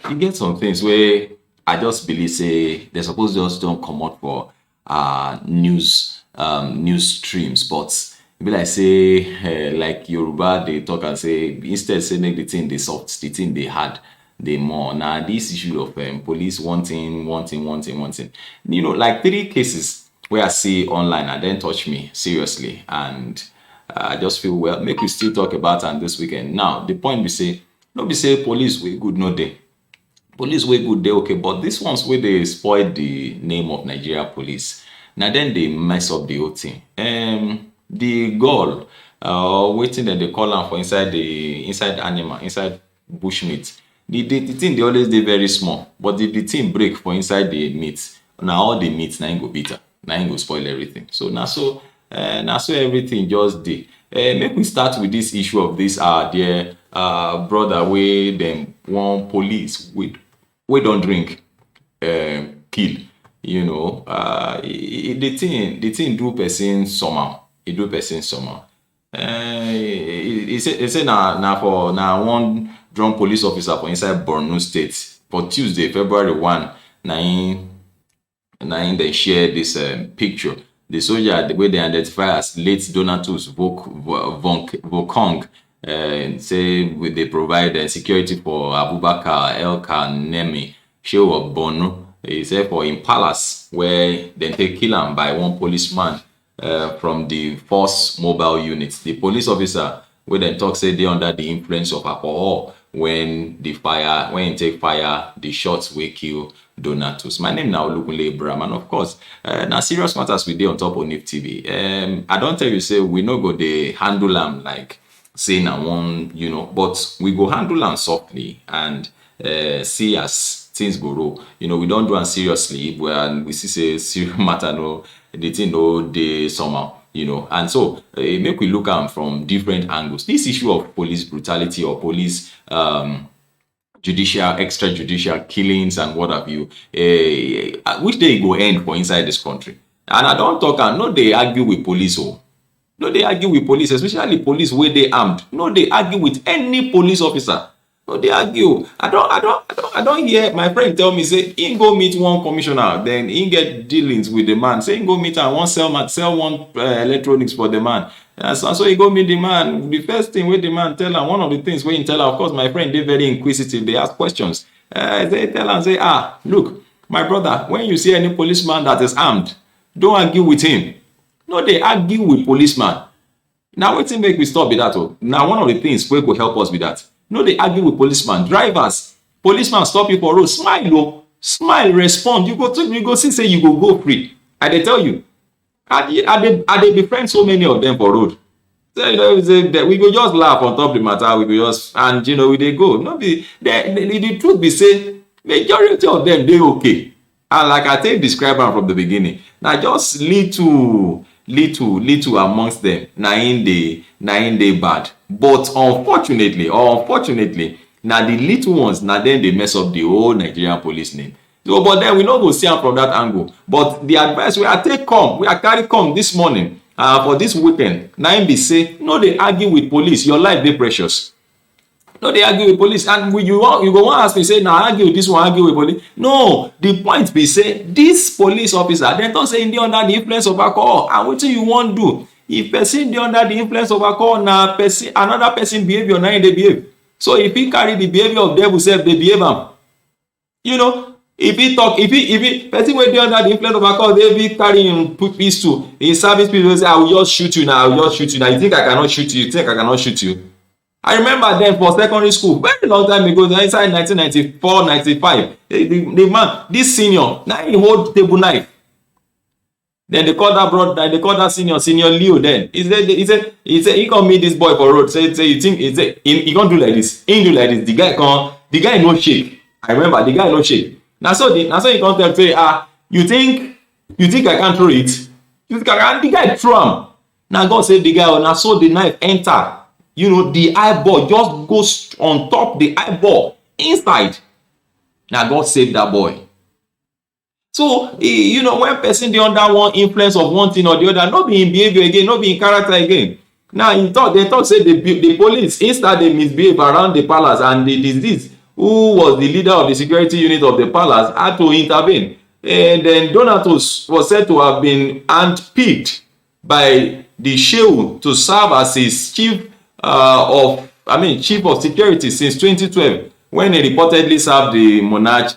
You get some things where I just believe say they suppose just don't come out for news streams, but e be like say like Yoruba they talk and say instead say make the thing they soft, the thing they hard, they more. Now this issue of police wanting, like 3 cases where I see online and then touch me seriously, and I just feel well make we still talk about am this weekend. Now the point be say no be say police we good no dey. Police wey good dey okay, but dis ones wey dey spoil the name of Nigeria police, na dem dey mess up the whole thing. The goal wetin dem dey call am for inside animal, inside bushmeat, the thing dey always dey very small, but if the thing break for inside the meat, na all the meat na im go bitter, na im go spoil everything. So na so everything just dey. Make we start with this issue of this our dear brother wey dem wan police wey don drink kill. The thing do person somehow. E do person somehow. E say na one drunk police officer for inside Borno State for Tuesday, February 1, na im dem share this picture. The soldier wey they identify as late Donatus Vokong say they provide security for Abubakar El-Kanemi, Shehu of Borno. He said for in palace where they take kill him by one policeman from the force mobile unit. The police officer wey dem talk say they under the influence of alcohol when he take fire the shots wey kill Donatus. My name now Olukunle Abraham, and of course, now serious matters we dey on top ONIF TV. I don't tell you say we no go dey handle am like say na one, but we go handle am softly and see as things go roll. We don't do am seriously when we see say serious matter the thing no dey somehow. And so make we look am from different angles. This issue of police brutality or police extrajudicial killings and what have you, which day e go end for inside this country? And I don't talk am, no dey argue with police no dey argue with police, especially police wey dey armed. No dey argue with any police officer. No dey argue. I don't hear my friend tell me say he go meet one commissioner, then he get dealings with the man. Say he go meet am, wan sell one electronics for the man. And so he go meet the man. The first thing wey the man tell am, one of the things wey he tell am, of course my friend dey very inquisitive, they ask questions. They tell am say, look, my brother, when you see any policeman that is armed, don't argue with him. No dey argue with policeman. Now wetin make we stop be that Now one of the things wey go help us be that. No dey argue with policeman. Drivers, policeman stop you for road, smile, respond. You go see say you go free. I dey tell you. I dey befriend so many of them for road. So, we go just laugh on top the matter. We go just and we dey go. No be the truth be say majority of them dey okay. And like I take describe am from the beginning, na just little amongst them na im dey bad. But unfortunately, na the little ones na dem dey mess up the whole Nigerian police name. So, but then we no go see am from that angle. But the advice wey I carry come this morning for this weekend, na im be say no dey argue with police. Your life dey precious. No dey argue with police. And you go wan ask me say na argue with this one, argue with police. No, the point be say this police officer dem talk say im dey under the influence of alcohol, and wetin you wan do? If person dey under the influence of alcohol, na another person behavior na im dey behave. So if he carry the behavior of devil sef dey behave am. If he person wey dey under the influence of alcohol dey carry him pistol, him service pistol, say I will just shoot you now, you think I cannot shoot you? I remember then for secondary school, very long time ago, inside 1994, 95, the man, this senior, now he hold table knife. Then they call that brother, they call that senior Leo. Then he said he come meet this boy for road. Say you think he can't do like this? He do like this. The guy no shake. I remember the guy no shake. Now so he come tell say you think I can't throw it? And the guy throw him. Now God save the guy. Now so the knife enter. The eyeball just goes on top the eyeball inside. Now God save that boy. So, when person dey under one influence of one thing or the other, no be in behavior again, no be in character again. Now, they talk say the police, instead they misbehave around the palace and the disease who was the leader of the security unit of the palace, had to intervene. And then Donatus was said to have been handpicked by the Shehu to serve as his chief of security since 2012, when he reportedly saved the monarch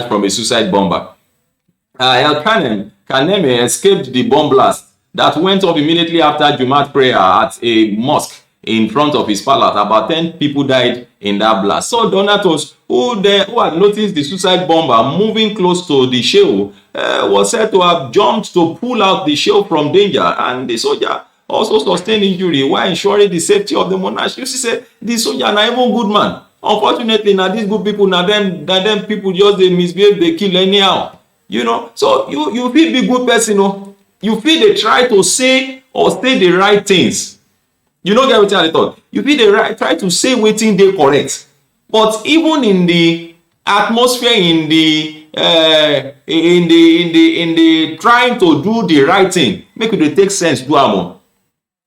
from a suicide bomber. El Kaneme escaped the bomb blast that went off immediately after Jumat prayer at a mosque in front of his palace. About 10 people died in that blast. So Donatus, who had noticed the suicide bomber moving close to the Shehu, was said to have jumped to pull out the Shehu from danger, and the soldier also sustained injury while ensuring the safety of the monarch. You see, say the soldier na even good man. Unfortunately, now these good people, now them people just they misbehave, they kill anyhow. You know, so you feel be good person, you feel they try to say or say the right things. You don't get what I thought. You feel they try to say wetin dey correct, but even in the atmosphere, in the trying to do the right thing, make it take sense do am.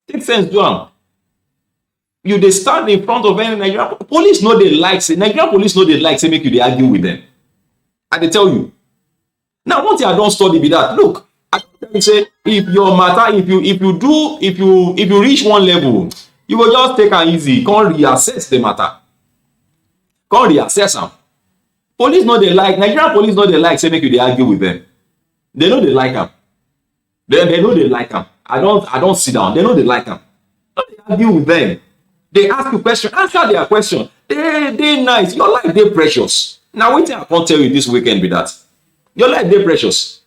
Take sense do am. You dey stand in front of any Nigerian police, no dey like say Nigerian police no dey like say make you dey argue with them. I dey tell you. Now, one thing I don't study be that. Look, I tell you say if your matter, if you reach one level, you will just take am easy, come reassess the matter. Come reassess am. Police no dey like, Nigerian police no dey like say make you dey argue with them. They know they like am. They know they like am. I don't sit down. They know they like am. Don't dey argue with them. They ask you question, answer their question. They nice. Your life dey precious. Now, wetin I can't tell you this weekend be that. Your life dey precious.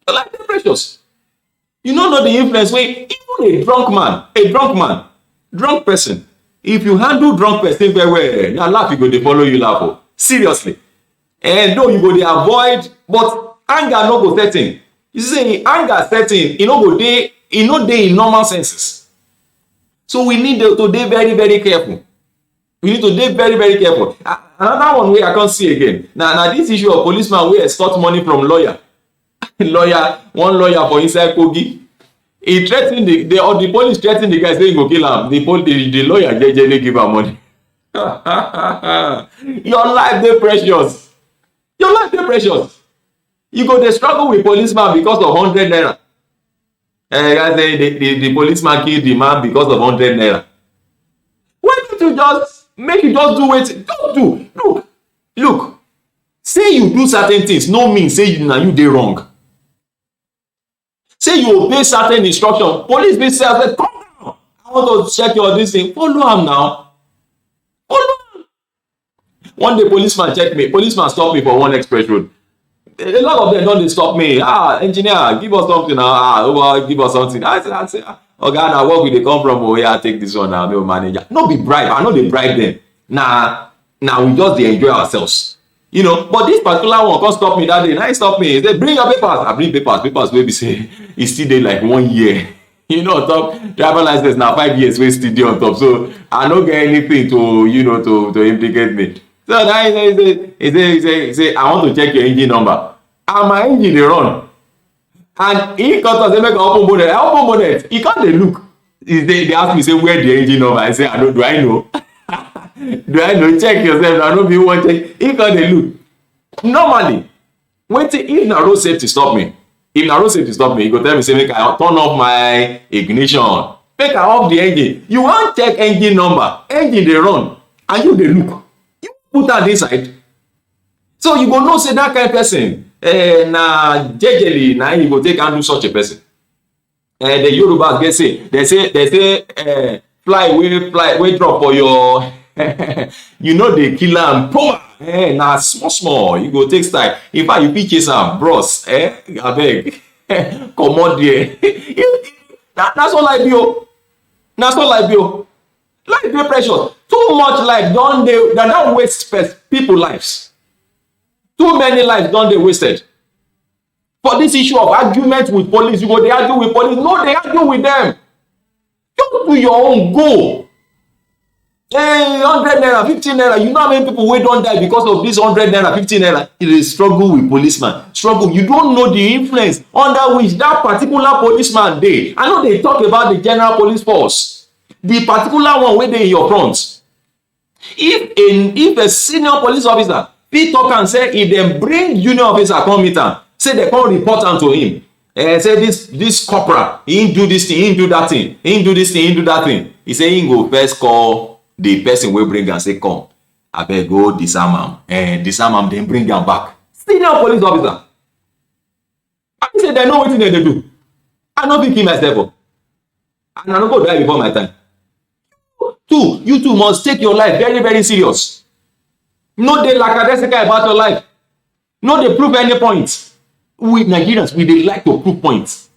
Your life dey precious. You don't know the influence wey even a drunk person, if you handle drunk person very well, na laugh you go dey follow you laugh. Seriously. And though you go dey avoid, but anger no go set in. You see, anger set in, e no dey in normal senses. So we need to dey very, very careful. We need to dey very, very careful. Another one wey I can't see again. Now this issue of policeman wey extort money from lawyer. One lawyer for inside Kogi. He threatened the police threatened the guy saying he go kill him. The lawyer jejely give am money. Your life dey precious. Your life dey precious. You go dey struggle with policeman because of 100 naira. Guys say the policeman killed the man because of 100 naira. Why don't you just make you just do wetin? Don't do. Look. Say you do certain things no mean say you dey wrong. Say you obey certain instruction. Police be say, come down. I want to check your this thing. Follow am now. Follow am. One day policeman check me. Policeman stop me for one express road. A lot of them don't stop me. Engineer, give us something now. Give us something. I say, okay, now where we dey come from? Oh yeah, take this one now. No manager. No be bribe. I know they bribe them. Now we just dey enjoy ourselves. You know, but this particular one can't stop me that day. Now he stop me. He say, bring your papers. I bring papers wey be say e still dey like 1 year. You know, on top driver license now 5 years wey still dey on top. So I don't get anything to implicate me. So now he say, I want to check your engine number. And my engine dey run. And he cut us say make I open bonnet. I open bonnet. He can't dey look. They ask me say where the engine number. I say do I know? Do I know? Check yourself. I know if you want check. He can't dey look. Normally, if na road safety stop me. If na road safety stop me, he go tell me say make I turn off my ignition. Make I off the engine. You want check engine number. Engine dey run. And you dey look. You put that inside. So you go know say that kind of person na jejely na you go take handle such a person. The Yorubas get say they say fly wey drop for your you know they kill am na small you go take style. In fact you fit chase am bros abeg comot there. That's all life be o. That's all life be o. Life dey precious. Too much life don waste people lives. Too many lives don dey wasted for this issue of argument with police. You go dey argue with police. No, dey argue with them. Just do your own. Go. 100 naira, 15 naira. You know how many people wey don die because of this 100 naira, 15 naira? It is struggle with policeman. Struggle. You don't know the influence under which that particular policeman dey. I know they talk about the general police force. The particular one wey dey in your front. If a senior police officer fit talk am say if dem bring junior officer come meet am, say dem come report am to him, say this corporal him do this thing, him do that thing, him do this thing, him do that thing, he say him go first call the person wey bring am, say come abeg go disarm am, disarm am, then bring am back. Senior police officer. I think say dem know wetin dem dey do. I no fit kill myself o, and I no go die before my time. Two, you too must take your life very very serious. No dey lackadaisical about your life. No dey prove any point. We Nigerians, we dey like to prove points.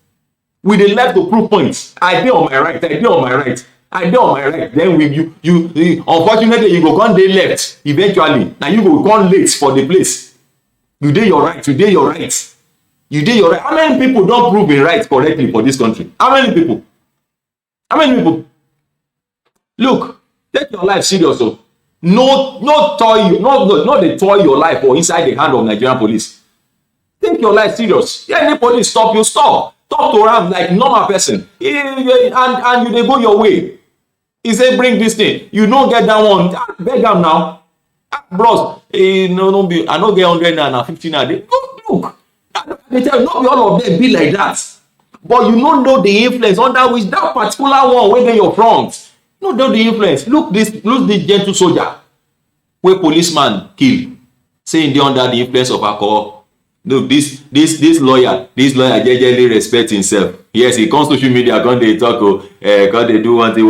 We dey like to prove points. I dey on my right, I dey on my right, I dey on my right. Then you unfortunately you go come dey left eventually. Na you go come late for the place. You dey your right, you dey your right. You dey your right. How many people don prove a right correctly for this country? How many people? How many people? Look, take your life serious o. No dey toy your life or inside the hand of Nigerian police. Take your life serious. Yeah, any police stop you, stop. Talk to am like normal person. And you dey go your way. He say bring this thing. You no get that one. Beg am now. Bros, no be. I no get 100 naira, 50 naira. Look, I tell you, not be all of them be like that. But you no know the influence under which that particular one wey dey your front. No know the influence. Look this gentle soldier wey policeman kill, say dey under the influence of alcohol. Look, this lawyer jejely respect himself. Yes, he come social media, come dey talk, come dey do one thing.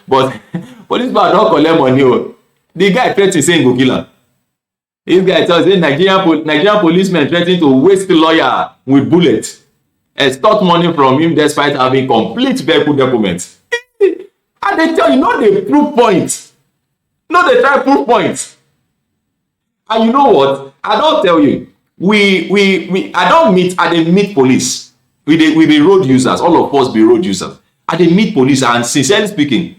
But policeman don collect money o. The guy threa ten say he go kill am. This guy talk say Nigerian policemen threa ten to waste lawyer with bullet, extort money from him despite having complete vehicle documents. I dey tell you, no dey prove point. No dey try prove point. And you know what? I don tell you, I dey meet police. We be road users. All of us be road users. I dey meet police, and sincerely speaking,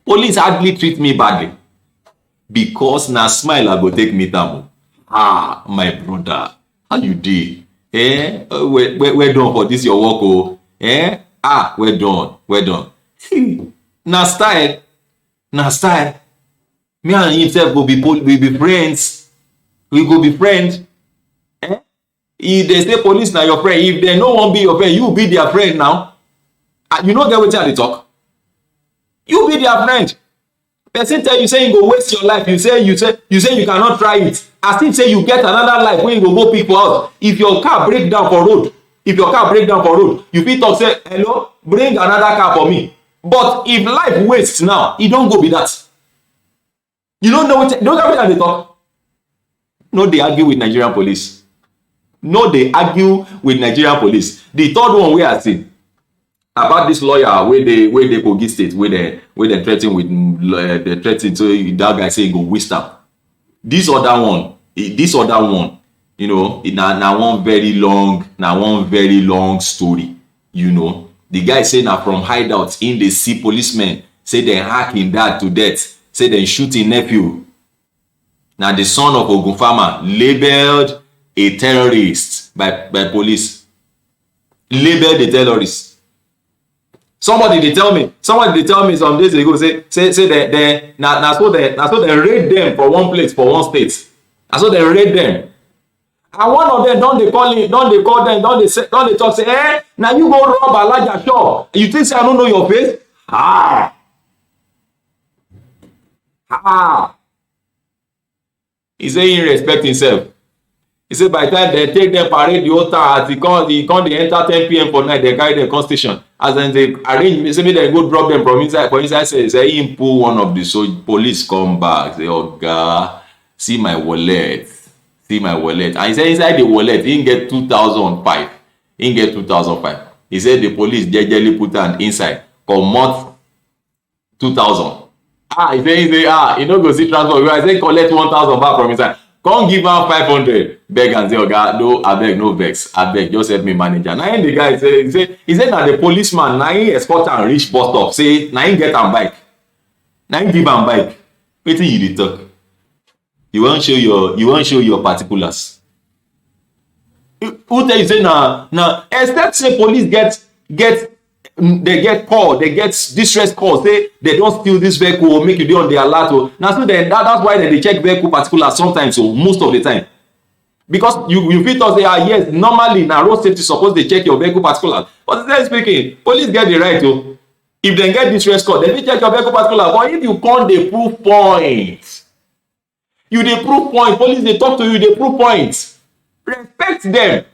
police hardly treat me badly because na smile I go take meet am. My brother, how you dey? Well done for this your work o. Well done. Na style. Me and himself go be friends. We go be friends. If they say police na your friend, if they no wan be your friend, you be their friend now. You no get wetin I dey talk. You be their friend. Person tell you say you go waste your life. You say you cannot try it. As if say you get another life wey you go go pick for house. If your car break down for road, you fit talk say hello, bring another car for me. But if life waste now, e don go be that. You don't know wetin I dey talk. No dey argue with Nigerian police. No dey argue with Nigerian police. The third one wey I see about this lawyer wey dey Kogi State, wey dem threa ten with the threa ten so that guy say he go waste am. This other one, you know, na one very long story. You know, the guy say na from hideout in dey see policemen say dem hack him dad to death, say dem shoot him nephew. Na the son of Ogun farmer labelled a terrorist by police. Labelled a terrorist. Somebody dey tell me some days ago say they na so they raid them for one place for one state. Na so they raid them. And one of them don dey call them, don dey talk say, na you go rob Alaja shop. You think say I no know your face? He say he respect himself. He say by the time they take them parade the whole town, as he come dey enter 10 p.m. for night, they carry them come station. As dem dey arrange, say make dem go drop them from inside. For inside say him pull one of the police come back. Say, oga, see my wallet. And he say inside the wallet, he get 2005. He said the police jejely put hand inside, comot 2000. He say, he no go see transport. I say collect 1000 back from inside. Come give am 500. Beg and say, oga, no, abeg, no vex. Abeg, just help me manage am. Na him the guy say, he say na the policeman, na him escort am reach bus stop. Say na him get am bike. Na him give am bike. Wetin you dey talk? You wan show your particulars. Who tell you say na except say police get they get call, they get distress call, say they don't steal this vehicle or make you dey on the alert. Now so then that's why they check vehicle particulars sometimes, so most of the time. Because you fit talk say, yes, normally na road safety suppose dey check your vehicle particulars, but sincerely speaking, police get the right to, if dem get distress call, dem fit check your vehicle particulars. But if you come dey prove point, you dey prove point, police dey talk to you, dey prove point, respect dem.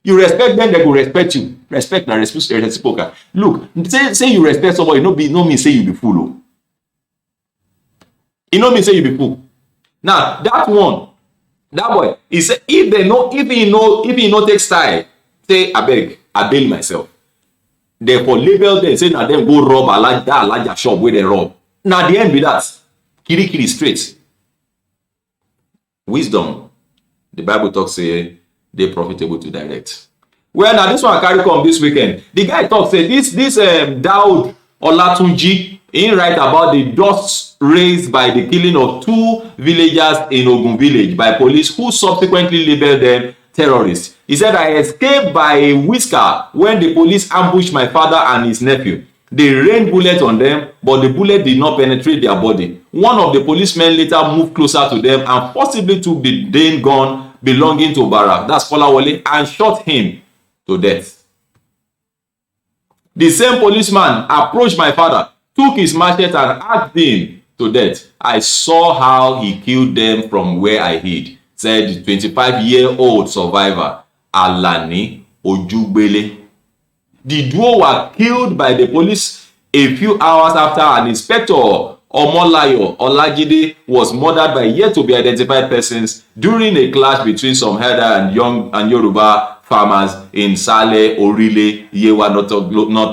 You respect them, they go respect you. Respect na reciprocal. Look, say you respect somebody, no mean say you be fool. Oh. It no mean say you be fool. Now that one, that boy, he say if he no take style, say abeg, I bail myself. Therefore label them, say na them go rob that larger shop where they rob. Now the end be that. Kiri straight. Wisdom, the Bible talks say they profitable to direct. Well, now this one carry come this weekend. The guy talk say this Daud Olatunji, he write about the dust raised by the killing of 2 villagers in Ogun village by police who subsequently labeled them terrorists. He said, I escaped by a whisker when the police ambushed my father and his nephew. They rained bullets on them, but the bullet did not penetrate their body. One of the policemen later moved closer to them and forcibly took the Dane gun belonging to Bara, that's Kolawole, and shot him to death. The same policeman approached my father, took his machete and hacked him to death. I saw how he killed them from where I hid, said the 25-year-old survivor, Alani Ojugbele. The duo were killed by the police a few hours after an inspector, Omolayo Olajide, was murdered by yet to be identified persons during a clash between some herder and Yoruba farmers in Sale, Orile, Yewa North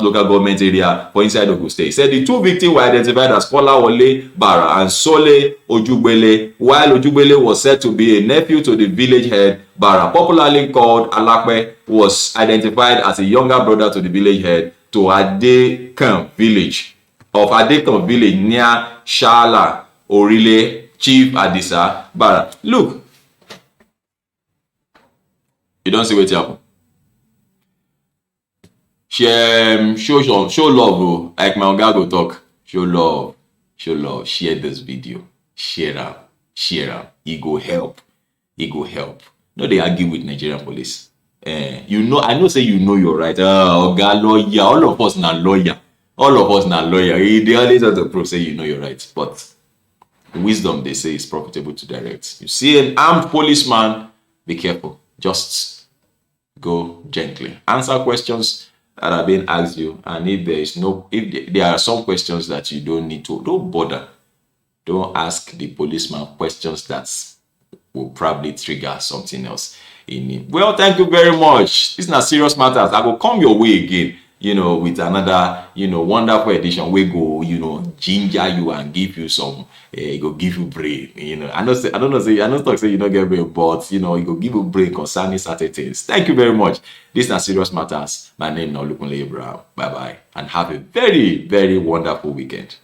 local government area for inside Ogun State. He said the 2 victims were identified as Kolawole Bara and Sole Ojugbele, while Ojugbele was said to be a nephew to the village head. Bara, popularly called Alakwe, was identified as a younger brother to the village head to Adekan village near Shala, Orile, Chief Adisa Bara. Look, you don't see what happen. Show love, bro. Like my oga go talk. Show love. Share this video. Share am. It go help. No, they argue with Nigerian police. I know say you know you're right. Oga lawyer. All of us na lawyer. They always have to prove say you know you're right. But wisdom, they say, is profitable to direct. You see an armed policeman, be careful. Just go gently. Answer questions that are being asked you. And if there are some questions that you don't need to, don't bother. Don't ask the policeman questions that will probably trigger something else in him. Well, thank you very much. These are serious matters. I will come your way again, with another, wonderful edition. We go, ginger you and give you some, go give you brain. I don't talk say you don't get brain, but it go give you brain concerning certain things. Thank you very much. These are serious matters. My name is Olukunle Abraham. Bye bye, and have a very, very wonderful weekend.